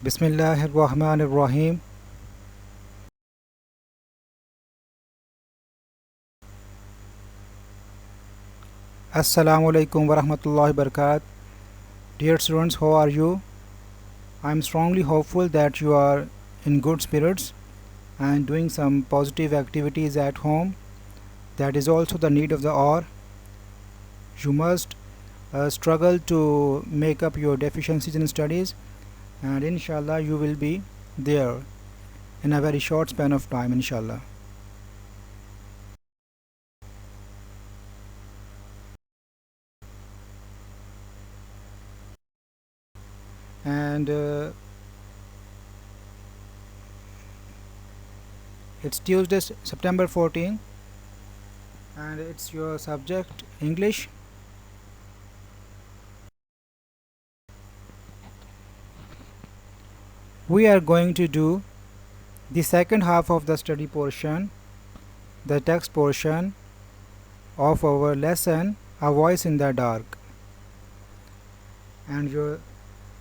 بسم اللہ الرحمن الرحیم. Assalamu alaikum wa rahmatullahi wa barakatuh. Dear students, how are you? I am strongly hopeful that you are in good spirits and doing some positive activities at home. That is also the need of the hour. You must struggle to make up your deficiencies in studies, and inshallah you will be there in a very short span of time, inshallah. And it's Tuesday, September 14, and it's your subject English. We are going to do the second half of the study portion, the text portion of our lesson, A Voice in the Dark. And your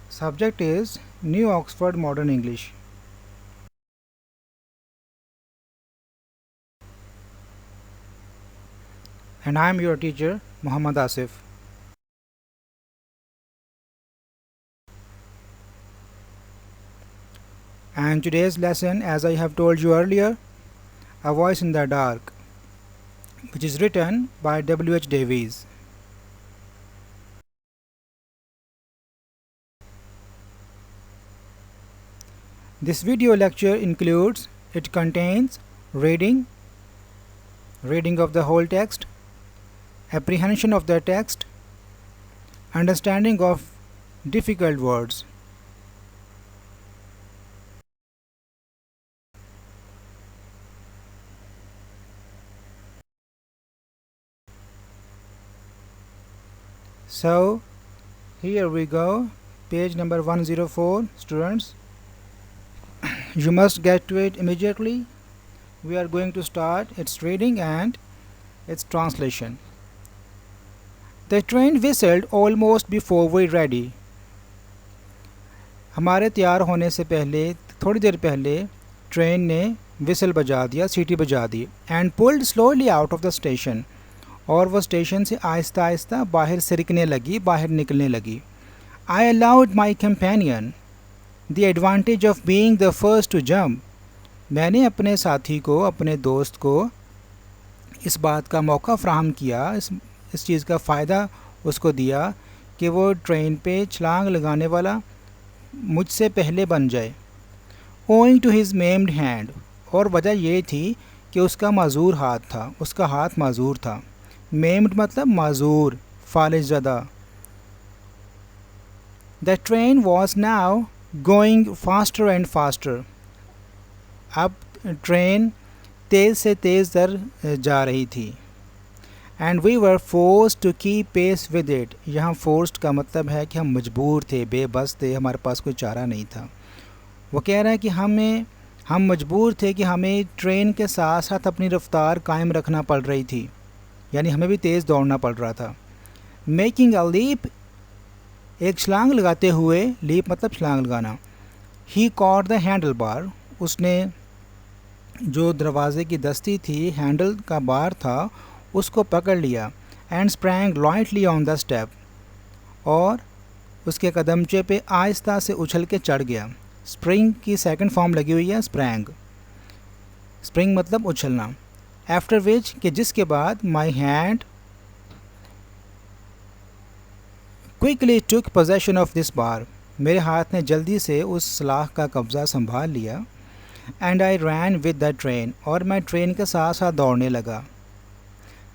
subject is New Oxford Modern English. And I am your teacher, Muhammad Asif. And today's lesson, as I have told you earlier, A Voice in the Dark, which is written by W.H. Davies. This video lecture it contains reading of the whole text, apprehension of the text, understanding of difficult words. So, here we go, page number 104, students. You must get to it immediately. We are going to start its reading and its translation. The train whistled almost before we ready. ہمارے تیار ہونے سے پہلے تھوڑی دیر پہلے train نے وسل بجا دیا، سیٹی بجا دی. And pulled slowly out of the station, اور وہ اسٹیشن سے آہستہ آہستہ باہر سرکنے لگی، باہر نکلنے لگی. I allowed my companion the advantage of being the first to jump. میں نے اپنے ساتھی کو، اپنے دوست کو اس بات کا موقع فراہم کیا، اس چیز کا فائدہ اس کو دیا کہ وہ ٹرین پہ چھلانگ لگانے والا مجھ سے پہلے بن جائے. اوئنگ ٹو ہز میمڈ ہینڈ، اور وجہ یہ تھی کہ اس کا معذور ہاتھ تھا، اس کا ہاتھ معذور تھا. میمڈ مطلب معذور، فالج زدہ. The train was now going faster and faster. اب ٹرین تیز سے تیز تر جا رہی تھی. And we were forced to keep pace with it. یہاں فورسڈ کا مطلب ہے کہ ہم مجبور تھے، بے بس تھے، ہمارے پاس کوئی چارہ نہیں تھا. وہ کہہ رہا ہے کہ ہم مجبور تھے کہ ہمیں ٹرین کے ساتھ ساتھ اپنی رفتار قائم رکھنا پڑ رہی تھی، یعنی ہمیں بھی تیز دوڑنا پڑ رہا تھا. میکنگ اے لیپ، ایک چھلانگ لگاتے ہوئے، لیپ مطلب چھلانگ لگانا. ہی کاٹ دا ہینڈل بار، اس نے جو دروازے کی دستی تھی، ہینڈل کا بار تھا، اس کو پکڑ لیا. And spring lightly on the step, اور اس کے قدمچے پہ آہستہ سے اچھل کے چڑھ گیا. اسپرنگ کی سیکنڈ فارم لگی ہوئی ہے اسپرینگ. اسپرنگ مطلب اچھلنا. آفٹر وچ، کہ جس کے بعد my hand quickly took position of this bar, میرے ہاتھ نے جلدی سے اس سلاخ کا قبضہ سنبھال لیا. And I ran with the train, اور میں ٹرین کے ساتھ ساتھ دوڑنے لگا.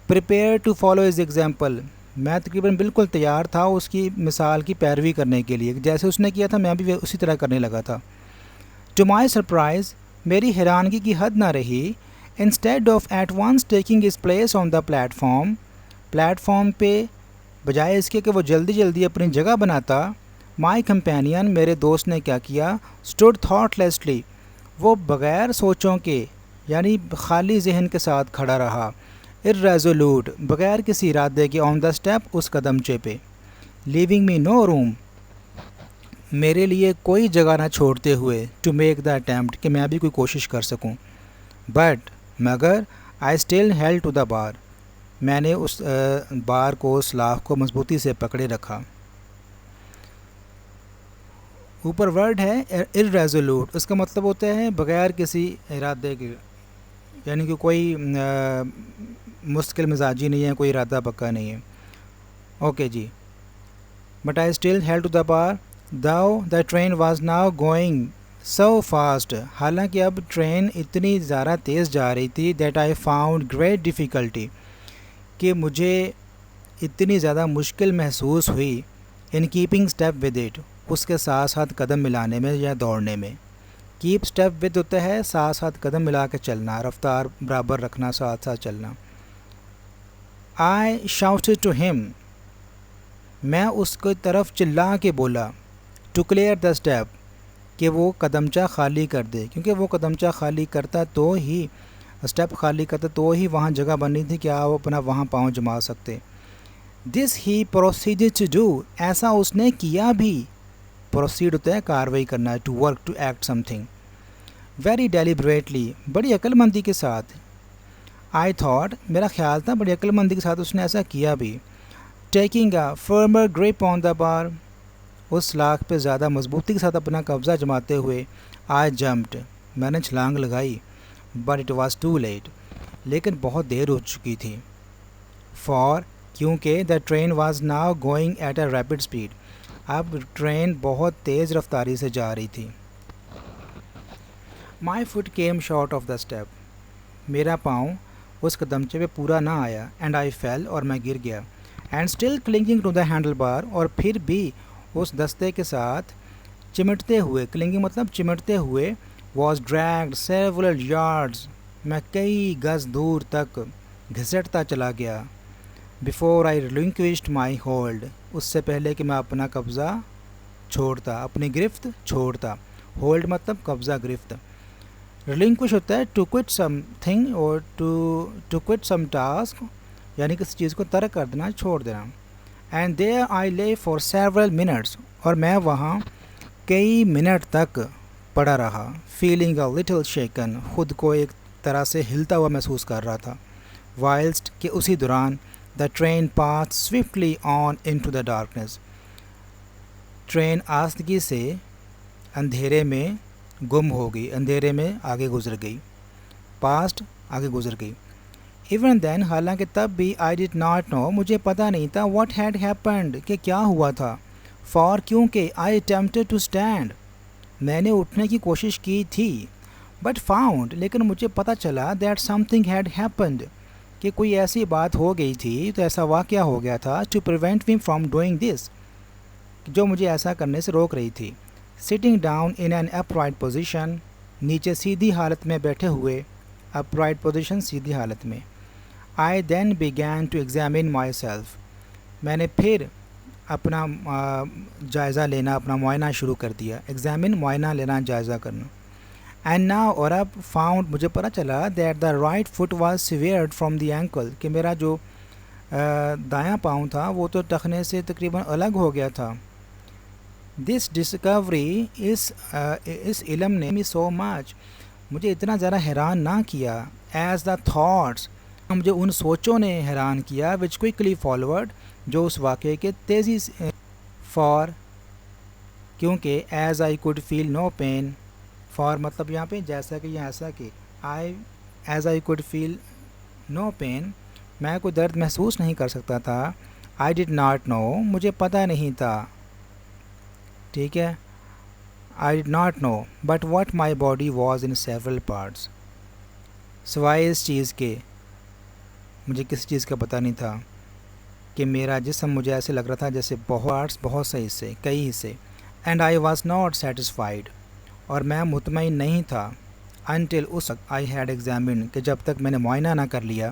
Prepare to follow his example, میں تقریباً بالکل تیار تھا اس کی مثال کی پیروی کرنے کے لیے. جیسے اس نے کیا تھا میں بھی اسی طرح کرنے لگا تھا. ٹو مائی سرپرائز، میری حیرانگی کی حد نہ رہی. Instead of at once taking his place on the platform پہ، بجائے اس کے کہ وہ جلدی جلدی اپنی جگہ بناتا، مائی کمپینین، میرے دوست نے کیا کیا، اسٹوڈ تھاٹ لیسلی، وہ بغیر سوچوں کے یعنی خالی ذہن کے ساتھ کھڑا رہا. irresolute، بغیر کسی ارادے کے، آن دا اسٹیپ، اس قدمچے پہ. لیونگ می نو روم، میرے لیے کوئی جگہ نہ چھوڑتے ہوئے ٹو میک دا اٹیمپٹ کہ میں بھی کوئی کوشش کر سکوں. بٹ مگر I still held to the bar. میں نے اس بار کو سلاخ کو مضبوطی سے پکڑے رکھا. اوپر ورڈ ہے irresolute. اس کا مطلب ہوتا ہے بغیر کسی ارادے کے، یعنی کہ کوئی مستقل مزاجی نہیں ہے، کوئی ارادہ پکا نہیں ہے. اوکے جی. But I still held to the bar though the train was now going so fast. حالانکہ اب ٹرین اتنی زیادہ تیز جا رہی تھی that I found great difficulty کہ مجھے اتنی زیادہ مشکل محسوس ہوئی in keeping step with it, اس کے ساتھ ساتھ قدم ملانے میں یا دوڑنے میں. کیپ اسٹیپ ود ہوتا ہے ساتھ ساتھ قدم ملا کے چلنا، رفتار برابر رکھنا، ساتھ ساتھ چلنا. آئی شاؤٹڈ ٹو ہم. میں اس کی طرف چلا کے بولا ٹو کلیئر دا اسٹیپ کہ وہ قدمچہ خالی کر دے، کیونکہ وہ قدمچہ خالی کرتا تو ہی اسٹیپ خالی کرتا تو ہی وہاں جگہ بنی تھی کہ آپ اپنا وہاں پاؤں جما سکتے. دس ہی پروسیڈ ٹو ڈو. ایسا اس نے کیا بھی. پروسیڈ ہوتا ہے کاروائی کرنا، to work, to act something. Very deliberately, بڑی عقل مندی کے ساتھ. آئی تھاٹ، میرا خیال تھا بڑی عقل مندی کے ساتھ اس نے ایسا کیا بھی. ٹیکنگ اے فرمر گریپ آن دا بار. اس سلاخ پہ زیادہ مضبوطی کے ساتھ اپنا قبضہ جماتے ہوئے آئی جمپڈ. میں نے چھلانگ لگائی. But it was too late. لیکن بہت دیر ہو چکی تھی. فار، کیونکہ the train was now going at a rapid speed. اب ٹرین بہت تیز رفتاری سے جا رہی تھی. My foot came short of the step. میرا پاؤں اس قدمچے پہ پورا نہ آیا. اینڈ آئی فیل، اور میں گر گیا. And still clinging to the handle bar. اور پھر بھی اس دستے کے ساتھ چمٹتے ہوئے، کلنگنگ مطلب چمٹتے ہوئے، واز ڈریگڈ سیورل یارڈز. میں کئی گز دور تک گھسٹتا چلا گیا. Before I ریلنکوشڈ my hold. اس سے پہلے کہ میں اپنا قبضہ چھوڑتا، اپنی گرفت چھوڑتا. ہولڈ مطلب قبضہ، گرفت. ریلنکوش ہوتا ہے ٹو کوئٹ سم تھنگ اور ٹو کوئٹ سم ٹاسک، یعنی کسی چیز کو ترک کر دینا، چھوڑ دینا. اینڈ دیئر آئی لے فار سیورل منٹس. اور میں وہاں کئی منٹ تک پڑا رہا. Feeling a little shaken. خود کو ایک طرح سے ہلتا ہوا محسوس کر رہا تھا. وائلسٹ، کہ اسی دوران the train passed swiftly on into the دا ڈارکنیس. ٹرین آستگی سے اندھیرے میں گم ہو گئی، اندھیرے میں آگے گزر گئی. پاسٹ، آگے گزر گئی. ایون دین، حالانکہ تب بھی آئی ڈڈ ناٹ نو، مجھے پتہ نہیں تھا واٹ ہیڈ ہیپنڈ، کہ کیا ہوا تھا. فار، کیونکہ آئی اٹیمپٹڈ ٹو اسٹینڈ. میں نے اٹھنے کی کوشش کی تھی. بٹ فاؤنڈ، لیکن مجھے پتہ چلا that some thing had happened, کہ کوئی ایسی بات ہو گئی تھی، تو ایسا واقعہ ہو گیا تھا to prevent me from doing this, جو مجھے ایسا کرنے سے روک رہی تھی. Sitting down in an upright position. نیچے سیدھی حالت میں بیٹھے ہوئے. اپرائٹ پوزیشن، سیدھی حالت میں. I then began to examine myself. میں نے پھر اپنا جائزہ لینا، اپنا معائنہ شروع کر دیا. ایگزامن، معائنہ لینا، جائزہ کرنا. اینڈ ناؤ، اور اب فاؤنڈ، مجھے پتہ چلا that the right foot was severed from the ankle, کہ میرا جو دایاں پاؤں تھا وہ تو ٹخنے سے تقریباً الگ ہو گیا تھا. دس ڈسکوری، اس علم نے سو مچ، مجھے اتنا زیادہ حیران نہ کیا. ایز دا تھاٹس، مجھے ان سوچوں نے حیران کیا. وچ کوئکلی فالوورڈ، جو اس واقعے کے تیزی سے. فار، کیونکہ as I could feel no pain. For مطلب یہاں پہ جیسا کہ یا ایسا کہ. As I could feel no pain, میں کوئی درد محسوس نہیں کر سکتا تھا. آئی ڈڈ ناٹ نو، مجھے پتہ نہیں تھا. ٹھیک ہے. I did not know but what my body was in several parts. سوائے اس چیز کے، مجھے کسی چیز کا پتہ نہیں تھا کہ میرا جسم، مجھے ایسے لگ رہا تھا جیسے بہت سے حصے، کئی حصے. And I was not satisfied, اور میں مطمئن نہیں تھا. انٹل، اس وقت. آئی ہیڈ ایگزامن، کہ جب تک میں نے معائنہ نہ کر لیا.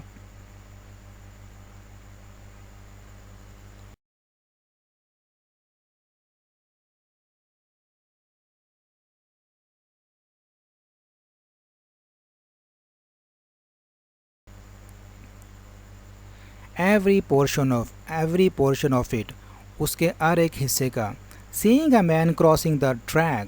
ایوری پورشن آف اٹ، اس کے ہر ایک حصے کا. Seeing a man crossing the track,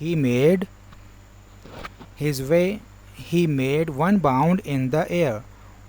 he made his way, he made one bound in the air,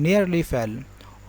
nearly fell,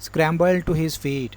scrambled to his feet,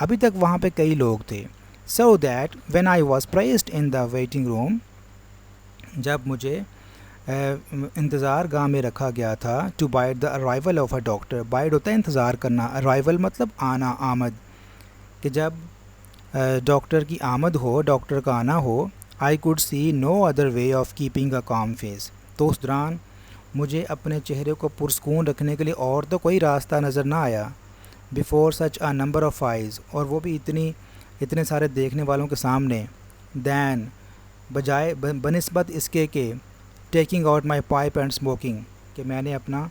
ابھی تک وہاں پہ کئی لوگ تھے. So that when I was placed in the waiting room, جب مجھے انتظار گاہ میں رکھا گیا تھا, to bide the arrival of a doctor. Bide ہوتا ہے انتظار کرنا, ارائیول مطلب آنا, آمد, کہ جب ڈاکٹر کی آمد ہو, ڈاکٹر کا آنا ہو. I could see no other way of keeping a calm face. تو اس دوران مجھے اپنے چہرے کو پرسکون رکھنے کے لیے اور تو کوئی راستہ نظر نہ آیا. Before such a number of eyes, اور وہ بھی اتنے سارے دیکھنے والوں کے سامنے. دین, بجائے بنسبت اس کے کہ taking out my pipe and smoking, کہ میں نے اپنا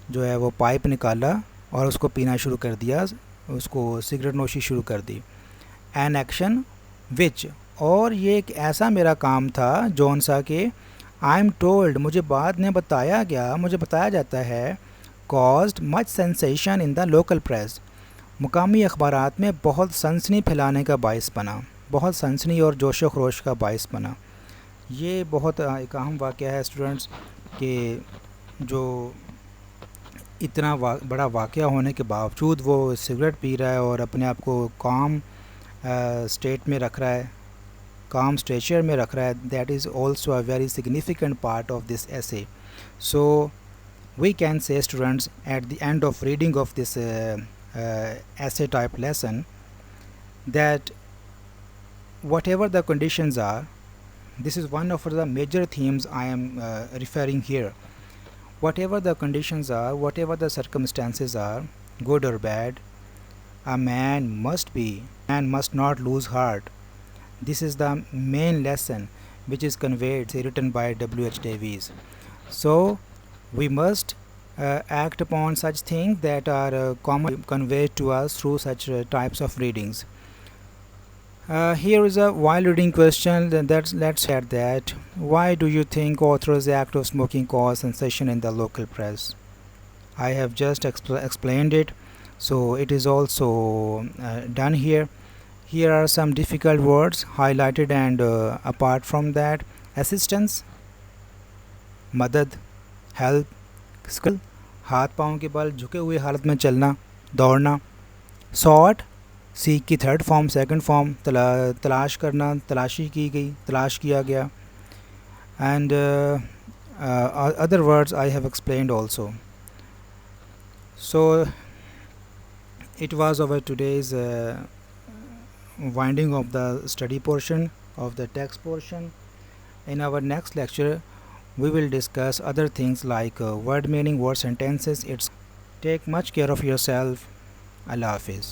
جو ہے وہ پائپ نکالا اور اس کو پینا شروع کر دیا, اس کو سگریٹ نوشی شروع کر دی. این ایکشن وچ, اور یہ ایک ایسا میرا کام تھا جون سا کہ آئی ایم ٹولڈ, مجھے بعد میں بتایا گیا, مجھے بتایا جاتا ہے, caused much sensation in the local press, مقامی اخبارات میں بہت سنسنی پھیلانے کا باعث بنا, بہت سنسنی اور جوش و خروش کا باعث بنا. یہ بہت ایک اہم واقعہ ہے اسٹوڈنٹس, کہ جو اتنا بڑا واقعہ ہونے کے باوجود وہ سگریٹ پی رہا ہے اور اپنے آپ کو کام اسٹیٹ میں رکھ رہا ہے, کام اسٹیچر میں رکھ رہا ہے. That is also a very significant part of this essay. So we can say students at the end of reading of this essay type lesson that whatever the conditions are, this is one of the major themes I am referring here. Whatever the conditions are, whatever the circumstances are, good or bad, a man must not lose heart. This is the main lesson which is conveyed, written by W.H. Davies. So we must act upon such things that are commonly conveyed to us through such types of readings. Here is a while reading question. Let's add that. Why do you think author's act of smoking caused sensation in the local press? I have just explained it, so it is also done here. Here are some difficult words highlighted, and apart from that, assistance, مدد, help, skill, ہاتھ پاؤں کے بل جھکے ہوئے حالت میں چلنا, دوڑنا. سارٹ, سیک کی تھرڈ فارم, سیکنڈ فارم, تلاش کرنا, تلاشی کی گئی, تلاش کیا گیا. And other words I have explained also. So it was our today's winding of the study portion of the text portion. In our next lecture, we will discuss other things like word meaning, word sentences. Take much care of yourself. Allah Hafiz.